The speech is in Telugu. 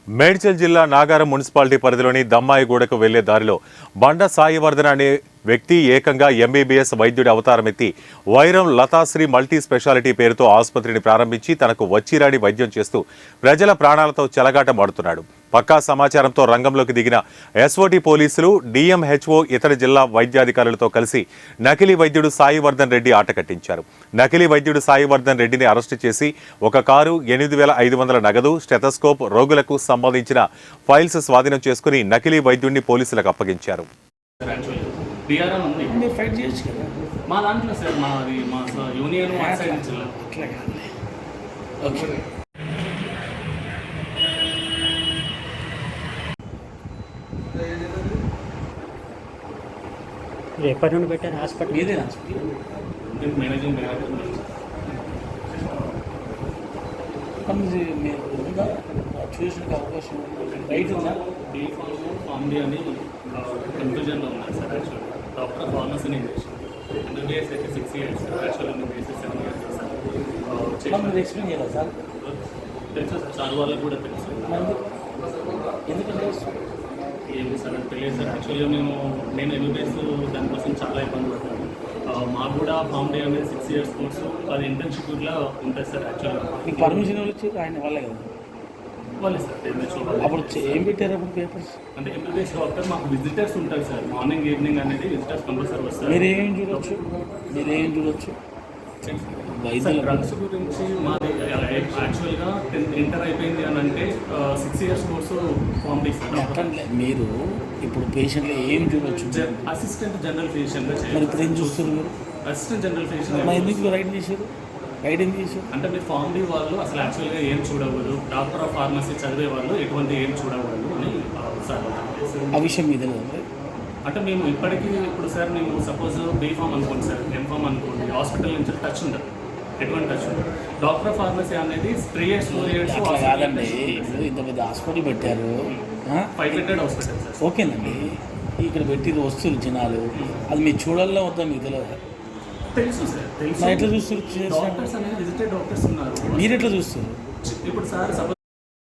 మేడ్చల్ జిల్లా నాగారం మున్సిపాలిటీ పరిధిలోని దమ్మాయిగూడకు వెళ్లే దారిలో బండ సాయివర్ధన్ అనే వ్యక్తి ఏకంగా ఎంబీబీఎస్ వైద్యుడి అవతారమెత్తి వైరం లతాశ్రీ మల్టీ స్పెషాలిటీ పేరుతో ఆసుపత్రిని ప్రారంభించి తనకు వచ్చిరాడి వైద్యం చేస్తూ ప్రజల ప్రాణాలతో చెలగాటమాడుతున్నాడు. పక్కా సమాచారంతో రంగంలోకి దిగిన ఎస్ఓటీ పోలీసులు, డిఎంహెచ్ఓ, ఇతర జిల్లా వైద్యాధికారులతో కలిసి నకిలీ వైద్యుడు సాయివర్ధన్ రెడ్డి ఆట కట్టించారు. నకిలీ వైద్యుడు సాయివర్ధన్ రెడ్డిని అరెస్టు చేసి ఒక కారు, 8,500 నగదు, స్టెథోస్కోప్, రోగులకు సంబంధించిన ఫైల్స్ స్వాధీనం చేసుకుని నకిలీ వైద్యుడిని పోలీసులకు అప్పగించారు. డిఆర్ఎం ఉంది, మీరు ఫైట్ చేయొచ్చు కదా. మా దాంట్లో సార్ మాది మా యూనియన్ సైడ్ నుంచి అట్లా కాదు. ఓకే, మీరు ఎప్పటి నుండి పెట్టారు హాస్పిటల్? మీదే మేనేజింగ్ డైరెక్టర్ మీరు ఉందా చూసిన అవకాశం రైట్ ఉందా? ఫామ్ డి అని కన్ఫ్యూజన్లో ఉన్నారు సార్. యాక్చువల్లీ డాక్టర్ ఫార్మసీని ఎంబీబీఎస్ అయితే 6 years సార్. యాక్చువల్లీ నేను బీఎస్సీ 7 years సార్. మీరు ఎక్స్ప్లెయిన్ చేయాలి సార్. తెలుసు సార్, సార్ వాళ్ళకి కూడా తెలుసు. ఎందుకంటే ఏమి సార్ నాకు తెలియదు సార్. యాక్చువల్గా నేను ఎంబీబీఎస్ దానికోసం చాలా ఇబ్బంది పడ్డాను. మాకు కూడా ఫామ్ డే అనేది 6 years కోర్సు, అది ఇంటర్న్షిప్ కూడా ఉంటుంది సార్. యాక్చువల్గా మీకు పర్మిషన్ వచ్చి ఆయన వాళ్ళే కదా. వాళ్ళే సార్ ఎంహెచ్ఓ. అప్పుడు ఏం పెట్టారు అప్పుడు పేపర్స్? అంటే ఎంబీబీఎస్ డాక్టర్ మాకు విజిటర్స్ ఉంటారు సార్. మార్నింగ్ ఈవినింగ్ అనేది విజిటర్స్ కంపల్సరీ వస్తారు. మీరేం చూడొచ్చు? వైద్యులు డ్రగ్స్ గురించి మాది యాక్చువల్గా 10th ఇంటర్ అయిపోయింది అని అంటే 6 years కోర్సు ఫామ్ తీస్తారు. అట్లా మీరు ఇప్పుడు పేషెంట్లు ఏం చూడొచ్చు? అసిస్టెంట్ జనరల్ ఫిజిషియన్గా మరి చేయాలి. ఇప్పుడు ఏం చూస్తారు మీరు? అసిస్టెంట్ జనరల్ మరి ఫిజిషియన్ ఎందుకు రైడ్ చేశారు? రైడ్ ఎందుకు చేశారు? అంటే మీరు ఫామ్ డి వాళ్ళు అసలు యాక్చువల్గా ఏం చూడకూడదు, డాక్టర్ ఆఫ్ ఫార్మసీ చదివే వాళ్ళు ఎటువంటి ఏం చూడకూడదు అని సార్ ఆ విషయం మీద లేదు మరి. అంటే మేము ఇప్పటికీ ఇప్పుడు సార్ మేము సపోజ్ బీ ఫామ్ అనుకోండి సార్, ఎంఫామ్ అనుకోండి, హాస్పిటల్ నుంచి టచ్ ఉండదు, ఎటువంటి టచ్ ఉండదు. డాక్టర్ ఆఫ్ ఫార్మసీ అనేది 3 years 4 years అట్లా కాదండి. ఇప్పుడు ఇంత పెద్ద హాస్పిటల్ పెట్టారు, 5-bedded హాస్పిటల్ సార్. ఓకేనండి. ఇక్కడ పెట్టిన వస్తువులు జనాలు అది మీరు చూడాలని వద్దా? మీకు తెలియదు. తెలుసు సార్, తెలుసు. ఎట్లా చూస్తారు? డాక్టర్స్ అనేది విజిటెడ్ డాక్టర్స్ ఉన్నారు. మీరు ఎట్లా చూస్తారు? ఇప్పుడు సార్ సపోజ్